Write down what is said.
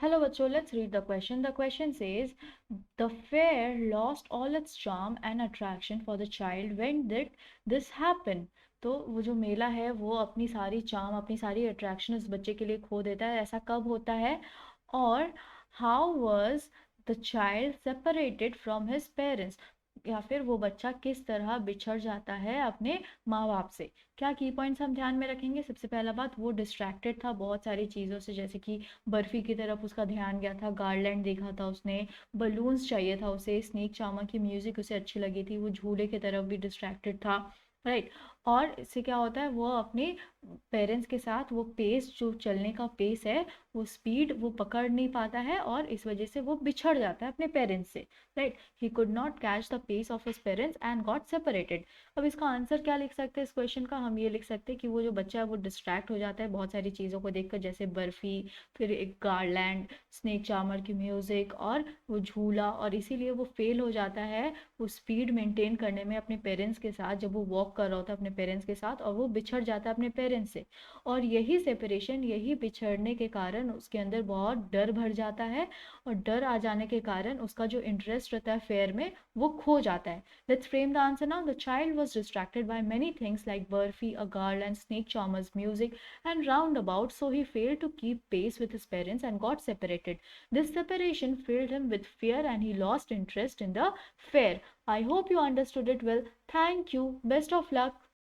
Hello, bachcho, let's read the question. The question says, the fair lost all its charm and attraction for the child. When did this happen? तो वो जो मेला है वो अपनी सारी charm अपनी सारी अट्रैक्शन उस बच्चे के लिए खो देता है। ऐसा कब होता है? और how was the child separated from his parents, या फिर वो बच्चा किस तरह बिछड़ जाता है अपने माँ बाप से। क्या की पॉइंट्स हम ध्यान में रखेंगे? सबसे पहला बात, वो डिस्ट्रैक्टेड था बहुत सारी चीज़ों से, जैसे कि बर्फी की तरफ उसका ध्यान गया था, गार्लैंड देखा था उसने, बलून्स चाहिए था उसे, स्नेक चामा की म्यूजिक उसे अच्छी लगी थी, वो झूले की तरफ भी डिस्ट्रैक्टेड था। राइट। और इससे क्या होता है, वो अपने पेरेंट्स के साथ वो पेस, जो चलने का पेस है, वो स्पीड वो पकड़ नहीं पाता है और इस वजह से वो बिछड़ जाता है अपने पेरेंट्स से। Right. He could not catch the pace of his parents and got separated. अब इसका आंसर क्या लिख सकते हैं इस क्वेश्चन का? हम ये लिख सकते हैं कि वो जो बच्चा है वो डिस्ट्रैक्ट हो जाता है बहुत सारी चीज़ों को देखकर, जैसे बर्फी, फिर एक गार्लैंड, स्नेक चार्मर की म्यूज़िक और वो झूला, और इसीलिए वो फेल हो जाता है वो स्पीड मेंटेन करने में अपने पेरेंट्स के साथ, जब वो वॉक कर रहा होता है अपने पेरेंट्स के साथ, और वो बिछड़ जाता है अपने पेरेंट्स से। और यही सेपरेशन, यही बिछड़ने के कारण उसके अंदर बहुत डर भर जाता है, और डर आ जाने के कारण उसका जो इंटरेस्ट रहता है फेयर में वो खो जाता है। Let's frame the answer now. The child was distracted by many things like Burfi, a garland, snake charmers, music, and roundabout, so he failed to keep pace with his parents and got separated. This separation filled him with fear and he lost interest in the fair. I hope you understood it well. Thank you. Best of luck.